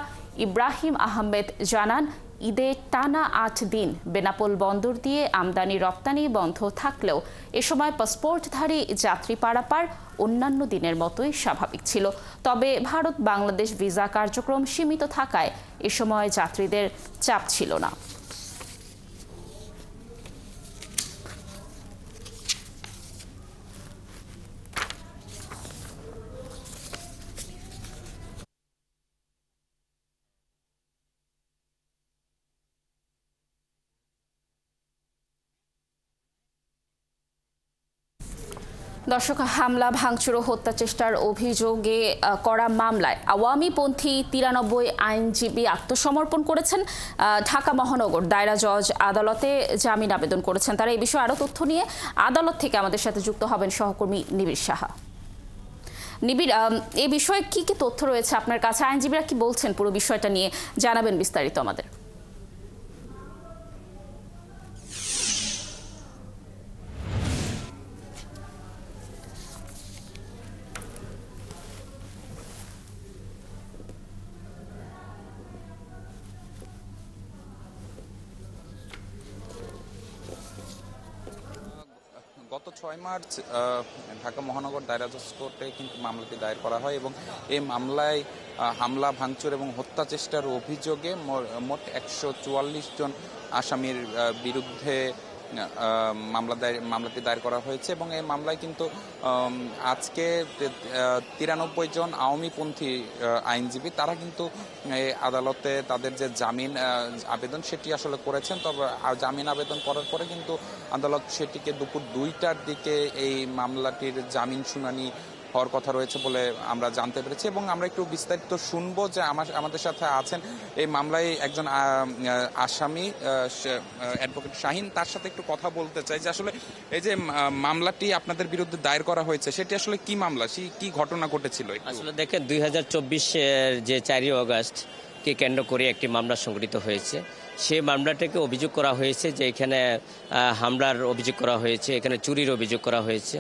ইব্রাহিম আহমেদ জানান, ঈদে টানা 8 দিন বেনাপোল বন্দর দিয়ে আমদানি রপ্তানি বন্ধ থাকলেও এ সময় পাসপোর্টধারী যাত্রী পারাপার অন্যান্য দিনের মতোই স্বাভাবিক ছিল। তবে ভারত বাংলাদেশ ভিসা কার্যক্রম সীমিত থাকায় এ সময় যাত্রীদের চাপ ছিল না। দর্শক, হামলা, ভাঙচুর ও হত্যা চেষ্টার অভিযোগে করা মামলায় আওয়ামীপন্থী 93 আইনজীবী আত্মসমর্পণ করেছেন। ঢাকা মহানগর দায়রা জজ আদালতে জামিন আবেদন করেছেন তারা। এই বিষয়ে আরও তথ্য নিয়ে আদালত থেকে আমাদের সাথে যুক্ত হবেন সহকর্মী নিবিড় সাহা। নিবিড়, এই বিষয়ে কি কি তথ্য রয়েছে আপনার কাছে? আইনজীবীরা কি বলছেন পুরো বিষয়টা নিয়ে, জানাবেন বিস্তারিত আমাদের। গত 6 মার্চ ঢাকা মহানগর দায়রা জজ কোর্টে কিন্তু মামলাটি দায়ের করা হয় এবং এই মামলায় হামলা, ভাঙচুর এবং হত্যা চেষ্টার অভিযোগে মোট 144 জন আসামির বিরুদ্ধে মামলাটি দায়ের করা হয়েছে এবং এই মামলায় কিন্তু আজকে 93 জন আওয়ামীপন্থী আইনজীবী তারা কিন্তু আদালতে তাদের যে জামিন আবেদন সেটি আসলে করেছেন। তবে জামিন আবেদন করার পরে কিন্তু আদালত সেটিকে দুপুর 2টার দিকে এই মামলাটির জামিন শুনানি হওয়ার কথা রয়েছে বলে আমরা জানতে পেরেছি এবং আমরা একটু বিস্তারিত শুনবো যে আমাদের সাথে আছেন এই মামলায় একজন আসামি অ্যাডভোকেট শাহিন, তার সাথে একটু কথা বলতে চাই যে আসলে এই যে মামলাটি আপনাদের বিরুদ্ধে দায়ের করা হয়েছে সেটি আসলে কি মামলা, কি ঘটনা ঘটেছিল? আসলে দেখেন 2024-এর যে 4ই অগাস্টকে কেন্দ্র করে একটি মামলা সংঘটিত হয়েছে। সেই মামলাটাকে অভিযোগ করা হয়েছে যে এখানে হামলার অভিযোগ করা হয়েছে, এখানে চুরির অভিযোগ করা হয়েছে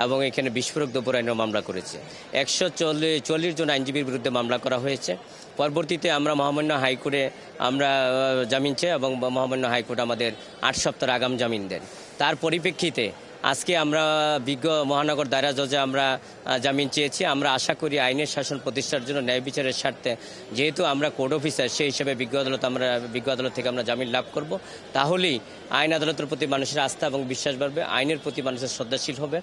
এবং এখানে বিস্ফোরক দ্রব্য আইনের মামলা করেছে। 140 জন আইনজীবীর বিরুদ্ধে মামলা করা হয়েছে। পরবর্তীতে আমরা মহামান্য হাইকোর্টে আমরা জামিন চাই এবং মহামান্য হাইকোর্ট আমাদের 8 সপ্তাহের আগাম জামিন দেন। তার পরিপ্রেক্ষিতে আজকে আমরা বিজ্ঞ মহানগর দায়রা জজে আমরা জামিন চেয়েছি। আমরা আশা করি আইনের শাসন প্রতিষ্ঠার জন্য ন্যায় বিচারের স্বার্থে যেহেতু আমরা কোর্ট অফিসার সেই হিসাবে বিজ্ঞ আদালত থেকে আমরা জামিন লাভ করব। তাহলেই আইন আদালতের প্রতি মানুষের আস্থা এবং বিশ্বাস বাড়বে, আইনের প্রতি মানুষের শ্রদ্ধাশীল হবে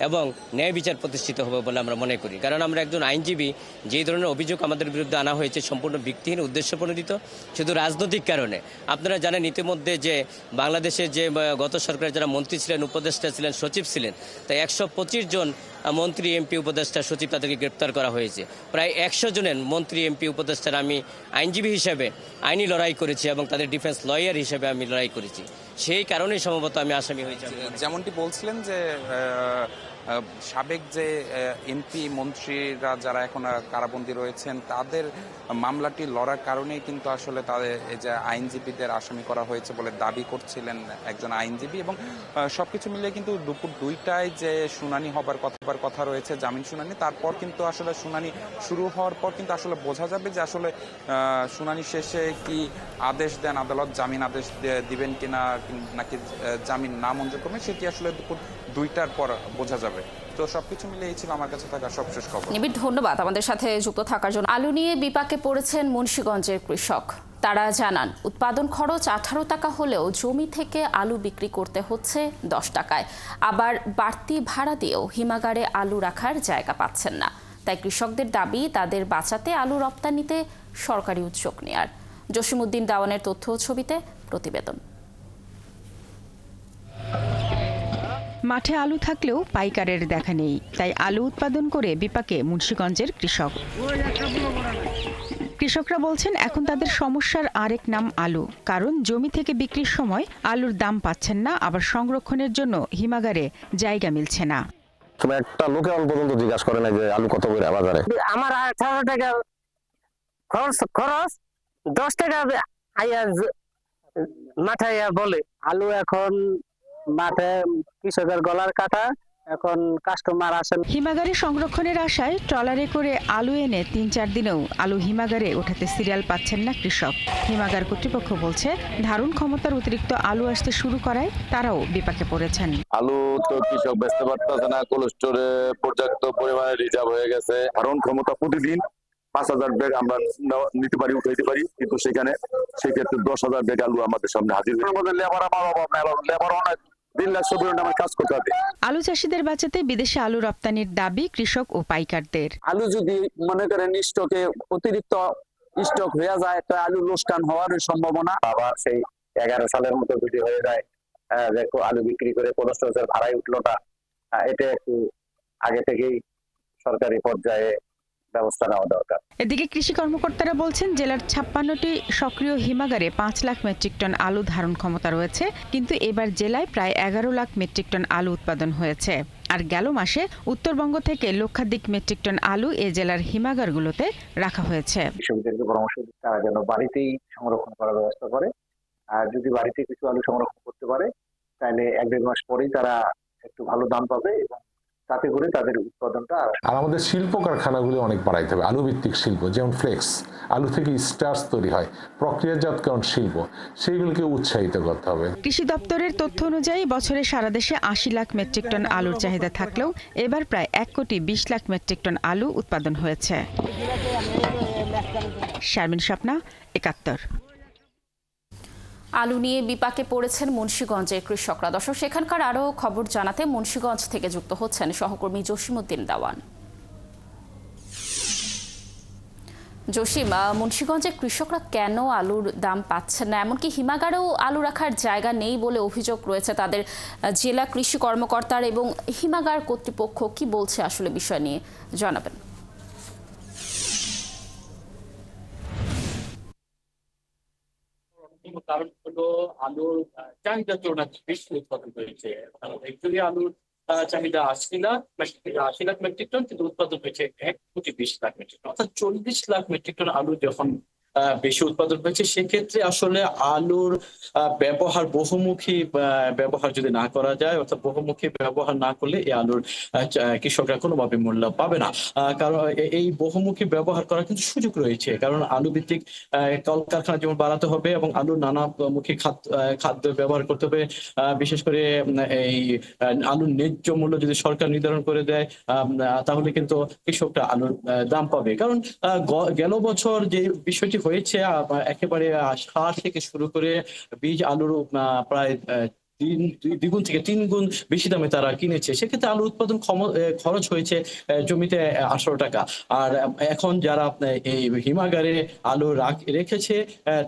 এবং ন্যায় বিচার প্রতিষ্ঠিত হবে বলে আমরা মনে করি। কারণ আমরা একজন আইনজীবী, যেই ধরনের অভিযোগ আমাদের বিরুদ্ধে আনা হয়েছে সম্পূর্ণ ভিত্তিহীন, উদ্দেশ্যপ্রণোদিত, শুধু রাজনৈতিক কারণে। আপনারা জানেন ইতিমধ্যে যে বাংলাদেশের যে গত সরকারের যারা মন্ত্রী ছিলেন, উপদেষ্টা ছিলেন, সচিব ছিলেন, তাই 125 জন মন্ত্রী, এমপি, উপদেষ্টা, সচিব তাদেরকে গ্রেপ্তার করা হয়েছে। প্রায় 100 জনের মন্ত্রী, এমপি, উপদেষ্টার আমি আইনজীবী হিসেবে আইনি লড়াই করেছি এবং তাদের ডিফেন্স লয়ার হিসেবে আমি লড়াই করেছি। সেই কারণেই সম্ভবত আমি আসামি হয়েছি। যেমনটি বলছিলেন যে সাবেক যে এমপি মন্ত্রীরা যারা এখন কারাবন্দী রয়েছেন তাদের মামলাটি লড়ার কারণেই কিন্তু আসলে তাদের এই যে আইনজীবীদের আসামি করা হয়েছে বলে দাবি করছিলেন একজন আইনজীবী এবং সবকিছু মিলিয়ে কিন্তু দুপুর 2টায় যে শুনানি হবার কথা রয়েছে, জামিন শুনানি, তারপর কিন্তু আসলে শুনানি শুরু হওয়ার পর কিন্তু আসলে বোঝা যাবে যে আসলে শুনানি শেষে কি আদেশ দেন আদালত, জামিন আদেশ দিবেন কিনা নাকি জামিন না মঞ্জুর করবেন, সেটি আসলে দুপুর 2টার পর বোঝা যাবে। তো সবকিছু মিলে এই ছিল আমার কাছে থাকা সবশেষ খবর। নিবিড় ধন্যবাদ আমাদের সাথে যুক্ত থাকার জন্য। আলু নিয়ে বিপাকে পড়েছেন মুন্সিগঞ্জের কৃষক। তারা জানান উৎপাদন খরচ 18 টাকা হলেও জমি থেকে আলু বিক্রি করতে হচ্ছে 10 টাকায়। আবার বাড়তি ভাড়া দিয়েও হিমাগারে আলু রাখার জায়গা পাচ্ছেন না। তাই কৃষকদের দাবি তাদের বাঁচাতে আলু রপ্তানিতে সরকারি উদ্যোগ নেয়ার। জসিমউদ্দিন দাওয়ানের তথ্য ও ছবিতে প্রতিবেদন। মাঠে আলু থাকলেও পাইকারের দেখা নেই, তাই আলু উৎপাদন করে বিপাকে মুন্সিগঞ্জের কৃষক। কৃষকরা বলছেন এখন তাদের সমস্যার আরেক নাম আলু, কারণ জমি থেকে বিক্রির সময় আলুর দাম পাচ্ছেন না, আবার সংরক্ষণের জন্য হিমাগারে জায়গা মিলছে না। তবে একটা লোকে পর্যন্ত জিজ্ঞাসা করে না যে আলু কত করে বাজারে। আমার 18 টাকা খরচ 10 টাকা মাঠে বলে আলু এখন মাঠে কৃষকের গলার কাটা, এখন কাস্টমার আসেন। হিমাগারে সংরক্ষণের আশায় ট্রলারে করে আলু এনে 3-4 দিনেও আলু হিমাগারে ওঠাতে সিরিয়াল পাচ্ছেন না কৃষক। হিমাগার কর্তৃপক্ষ বলছে ধারণ ক্ষমতার অতিরিক্ত আলু আসতে শুরু করায় তারাও বিপাকে পড়েছেন। আলু তো কৃষক বেচতে পারতেছে না, কোল্ড স্টোরে পর্যাপ্ত পরিমাণে রিজার্ভ হয়ে গেছে। ধারণ ক্ষমতা প্রতিদিন 5,000 ব্যাগ আমরা নিতে পারি, উঠাইতে পারি, কিন্তু সেক্ষেত্রে 10,000 ব্যাগ আলু আমাদের সামনে হাজির। লেবার অনেক আলু চাষিদের বাঁচাতে বিদেশে আলু রপ্তানির দাবি কৃষক ও পাইকারদের। আলু যদি মনে করেন স্টকে অতিরিক্ত স্টক হয়ে যায়, একটা আলু লোকসান হওয়ার সম্ভাবনা। আবার সেই 11 সালের মতো যদি হয়ে যায়, দেখো আলু বিক্রি করে কোল্ড স্টোরেজের ভাড়াই উঠলো না, এটা একটু আগে থেকেই সরকারি পর্যায়ে ব্যবস্থা নেওয়া দরকার। এদিকে কৃষি কর্মকর্তারা বলছেন জেলার 56টি সক্রিয় হিমাগারে 5 লাখ মেট্রিক টন আলু ধারণ ক্ষমতা রয়েছে, কিন্তু এবার জেলায় প্রায় 11 লাখ মেট্রিক টন আলু উৎপাদন হয়েছে। আর গেল মাসে উত্তরবঙ্গ থেকে লক্ষাধিক মেট্রিক টন আলু এ জেলার হিমাগারগুলোতে রাখা হয়েছে। কৃষকদেরকে পরামর্শ দিতে তারা যেন বাড়িতেই সংরক্ষণ করার ব্যবস্থা করে, আর যদি বাড়িতে কিছু আলু সংরক্ষণ করতে পারে তাহলে 1-1.5 মাস পরেই তারা একটু ভালো দাম পাবে এবং তাতে করে তাদের উৎপাদনটা। আর আমাদের শিল্প কারখানাগুলো অনেক বাড়াইতে হবে। আলু ভিত্তিক শিল্প যেমন ফ্লেক্স, আলু থেকে স্টার্চ তৈরি হয়, প্রক্রিয়াজাতকরণ শিল্প, সেইগুলোকে উৎসাহিত করতে হবে। কৃষি দপ্তরের তথ্য অনুযায়ী বছরে সারা দেশে ৮০ লাখ মেট্রিক টন আলুর চাহিদা থাকলেও এবার প্রায় ১,২০,০০,০০০ মেট্রিক টন আলু উৎপাদন হয়েছে। শারমিন স্বপ্না, ৭১। আলু নিয়ে বিপাকে পড়েছেন মুন্সিগঞ্জের কৃষকরা। দর্শক, সেখানকার আরও খবর জানাতে মুন্সিগঞ্জ থেকে যুক্ত হচ্ছেন সহকর্মী জসিমউদ্দিন দেওয়ান। জসিম, মুন্সিগঞ্জে কৃষকরা কেন আলুর দাম পাচ্ছেন না? এমনকি হিমাগারেও আলু রাখার জায়গা নেই বলে অভিযোগ রয়েছে তাদের। জেলা কৃষি কর্মকর্তার এবং হিমাগার কর্তৃপক্ষ কি বলছে আসলে বিষয় নিয়ে জানাবেন। কারণ হলো আলুর চাহিদা তুলনায় বেশি উৎপাদন হয়েছে। অ্যাকচুয়ালি আলুর চাহিদা ৮০ লাখ মেট্রিক টন, কিন্তু উৎপাদন হয়েছে ১,২০,০০,০০০ মেট্রিক টন, অর্থাৎ ৪০ লাখ মেট্রিক টন আলু যখন বেশি উৎপাদন হয়েছে, সেক্ষেত্রে আসলে আলুর ব্যবহার বহুমুখী ব্যবহার যদি না করা যায়, অর্থাৎ বহুমুখী ব্যবহার না করলে এই আলুর কৃষকরা কোনোভাবে মূল্য পাবে না। কারণ এই বহুমুখী ব্যবহার করার কিন্তু সুযোগ রয়েছে, কারণ আলু ভিত্তিক কলকারখানা যেমন বাড়াতে হবে এবং আলুর নানামুখী খাদ্য ব্যবহার করতে হবে। বিশেষ করে এই আলুর ন্যায্য মূল্য যদি সরকার নির্ধারণ করে দেয়, তাহলে কিন্তু কৃষকরা আলুর দাম পাবে। কারণ গেল বছর যে বিষয়টি হয়েছে, একেবারে সার থেকে শুরু করে বীজ আলুর প্রায় দ্বিগুণ থেকে ৩ গুণ বেশি দামে তারা কিনেছে। সেক্ষেত্রে আলু উৎপাদন খরচ হয়েছে জমিতে ১৮ টাকা। আর এখন যারা এই হিমাগারে আলু রেখেছে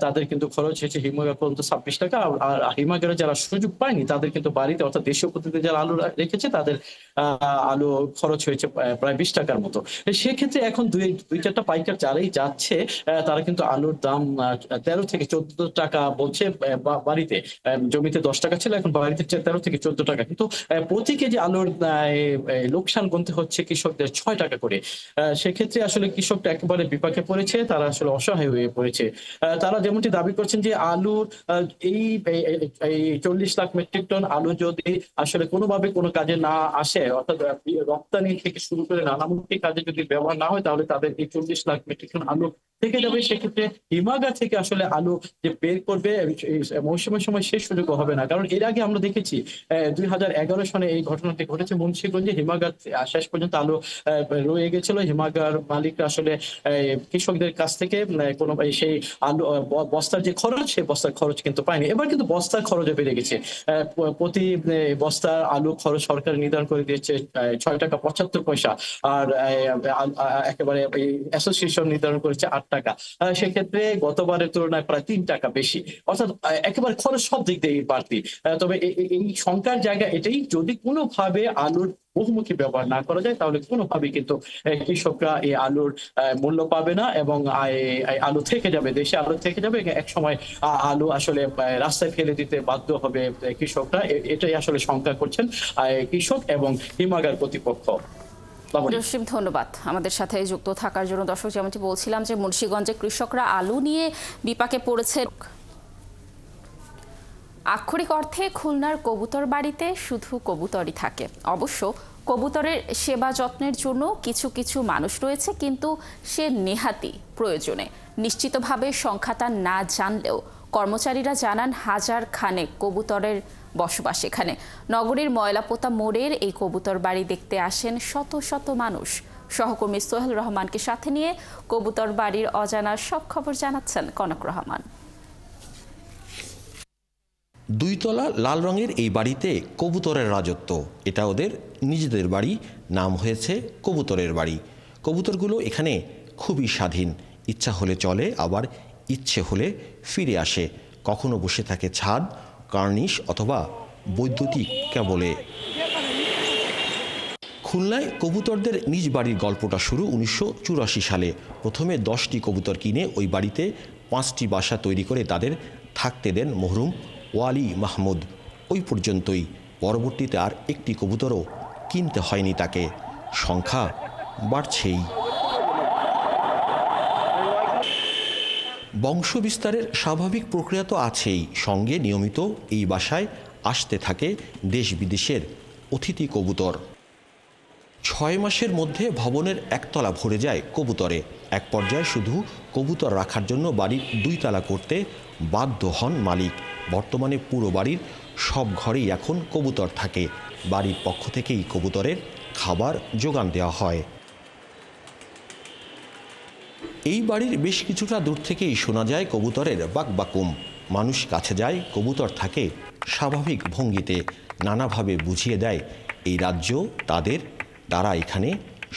তাদের কিন্তু খরচ হয়েছে হিমাগার পর্যন্ত ২৬ টাকা। আর হিমাগারে যারা সুযোগ পায়নি তাদের কিন্তু বাড়িতে, অর্থাৎ দেশীয় পদ্ধতিতে যারা আলু রেখেছে তাদের আলু খরচ হয়েছে প্রায় ২০ টাকার মতো। সেক্ষেত্রে এখন ২-৪টা পাইকার যারাই যাচ্ছে তারা কিন্তু আলুর দাম ১৩ থেকে ১৪ টাকা বলছে বাড়িতে। জমিতে ১০ টাকা ছিল, এখন বাড়িতে ১৩ থেকে ১৪ টাকা। কিন্তু প্রতি কেজি আলুর লোকসান গুনতে হচ্ছে কৃষকদের ৬ টাকা করে। সেক্ষেত্রে আসলে কৃষকটা একেবারে বিপাকে পড়েছে, তারা আসলে অসহায় হয়ে পড়েছে। তারা যেমনটি দাবি করছেন যে আলুর এই ৪০ লাখ মেট্রিক টন আলু যদি আসলে কোনোভাবে কোনো কাজে না আসে, অর্থাৎ রপ্তানি থেকে শুরু করে নানামুখী কাজে যদি ব্যবহার না হয়, তাহলে তাদের এই ৪০ লাখ মেট্রিক টন আলু থেকে যাবে। সেক্ষেত্রে হিমাগার থেকে আসলে আলু যে বের করবে মৌসুমের সময় শেষ সুযোগ হবে না। কারণ এর আগে আমরা দেখেছি ২০১১ সনে এই ঘটনাটি ঘটেছে মুন্সিগঞ্জে। হিমাগার শেষ পর্যন্ত আলু রয়ে গেছিল। হিমাগার মালিকরা আসলে কৃষকদের কাছ থেকে কোনো সেই আলু বস্তার যে খরচ, সেই বস্তার খরচ কিন্তু পায়নি। এবার কিন্তু বস্তার খরচও বেড়ে গেছে। প্রতি বস্তার আলু খরচ সরকার নির্ধারণ করে দিয়েছে ৬ টাকা ৭৫ পয়সা। আর একেবারে অ্যাসোসিয়েশন নির্ধারণ করেছে ৮ টাকা। সেক্ষেত্রে গতবারের তুলনায় প্রায় ৩ টাকা বেশি, অর্থাৎ একেবারে খরচ সব দিক দিয়ে বাড়তি। তবে এই শঙ্কার জায়গা এটাই, যদি কোনোভাবে আলুর বহুমুখী ব্যবহার না করা যায়, তাহলে কোনোভাবেই কিন্তু কৃষকরা এই আলুর মূল্য পাবে না এবং আলু থেকে যাবে, দেশে আলু থেকে যাবে। এক সময় আলু আসলে রাস্তায় ফেলে দিতে বাধ্য হবে কৃষকরা। এটাই আসলে শঙ্কা করছেন কৃষক এবং হিমাগার কর্তৃপক্ষ। জসিম, ধন্যবাদ আমাদের সাথে যুক্ত থাকার জন্য। দর্শক, যেমনটি বলছিলাম যে মুন্সিগঞ্জে কৃষকরা আলু নিয়ে বিপাকে পড়েছে। আক্ষরিক অর্থে খুলনার কবুতর বাড়িতে শুধু কবুতরই থাকে। অবশ্য কবুতরের সেবা যত্নের জন্য কিছু কিছু মানুষ রয়েছে, কিন্তু সে নেহাতি প্রয়োজনে। নিশ্চিতভাবে সংখ্যাটা না জানলেও কর্মচারীরা জানান হাজার খানেক কবুতরের বসবাস এখানে। নগরীর ময়লাপোতা মোড়ের এই কবুতর বাড়ি দেখতে আসেন শত শত মানুষ। সহকর্মী সোহেল রহমানকে সাথে নিয়ে কবুতর বাড়ির অজানা সব খবর জানাচ্ছেন কনক রহমান। ২ তলা লাল রঙের এই বাড়িতে কবুতরের রাজত্ব। এটা ওদের নিজেদের বাড়ি, নাম হয়েছে কবুতরের বাড়ি। কবুতরগুলো এখানে খুবই স্বাধীন, ইচ্ছা হলে চলে, আবার ইচ্ছে হলে ফিরে আসে। কখনো বসে থাকে ছাদ, কার্নিশ অথবা বৈদ্যুতিক কেবলে। খুলনায় কবুতরদের নিজ বাড়ির গল্পটা শুরু ১৯৮৪ সালে। প্রথমে 10টি কবুতর কিনে ওই বাড়িতে 5টি বাসা তৈরি করে তাদের থাকতে দেন মরহুম ওয়ালি মাহমুদ। ওই পর্যন্তই। পরবর্তীতে আর একটি কবুতরও কিনতে হয়নি তাকে। সংখ্যা বাড়ছেই। বংশবিস্তারের স্বাভাবিক প্রক্রিয়া তো আছেই, সঙ্গে নিয়মিত এই বাসায় আসতে থাকে দেশ বিদেশের অতিথি কবুতর। 6 মাসের মধ্যে ভবনের একতলা ভরে যায় কবুতরে। এক পর্যায়ে শুধু কবুতর রাখার জন্য বাড়ির 2 তলা করতে বাধ্য হন মালিক। বর্তমানে পুরো বাড়ির সব ঘরেই এখন কবুতর থাকে। বাড়ির পক্ষ থেকেই কবুতরের খাবার যোগান দেওয়া হয়। এই বাড়ির বেশ কিছুটা দূর থেকেই শোনা যায় কবুতরের বাকবাকুম। মানুষ কাছে যায়, কবুতর থাকে স্বাভাবিক ভঙ্গিতে, নানাভাবে বুঝিয়ে দেয় এই রাজ্য তাদের, তারা এখানে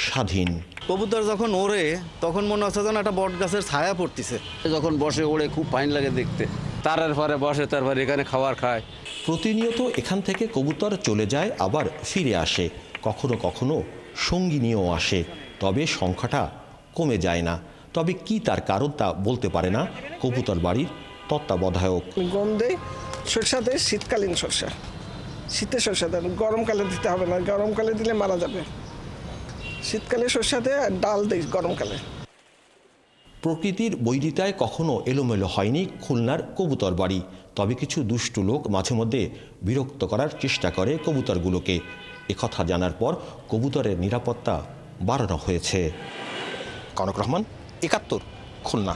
স্বাধীন। কবুতর যখন ওড়ে তখন মনে হচ্ছে যেন একটা বট গাছের ছায়া পড়তেছে। যখন বসে ওড়ে খুব ফাইন লাগে দেখতে। তারের পরে বসে, তারপরে এখানে খাবার খায়। প্রতিনিয়ত এখান থেকে কবুতর চলে যায়, আবার ফিরে আসে, কখনো কখনো সঙ্গী নিয়েও আসে, তবে সংখ্যাটা কমে যায় না। তবে কি তার কারণ তা বলতে পারে না কবুতর বাড়ির তত্ত্বাবধায়ক। গম দেয়, সরষা দেয় শীতকালীন সরষা, শীতের সরষা দেয়, গরমকালে দিতে হবে না, গরমকালে দিলে মারা যাবে। শীতকালে সরষা দেয় আর ডাল দেয় গরমকালে। প্রকৃতির বৈরিতায় কখনো এলোমেলো হয়নি খুলনার কবুতর বাড়ি। তবে কিছু দুষ্টু লোক মাঝে মধ্যে বিরক্ত করার চেষ্টা করে কবুতরগুলোকে। একথা জানার পর কবুতরের নিরাপত্তা বাড়ানো হয়েছে। কনক রহমান, ৭১, খুলনা।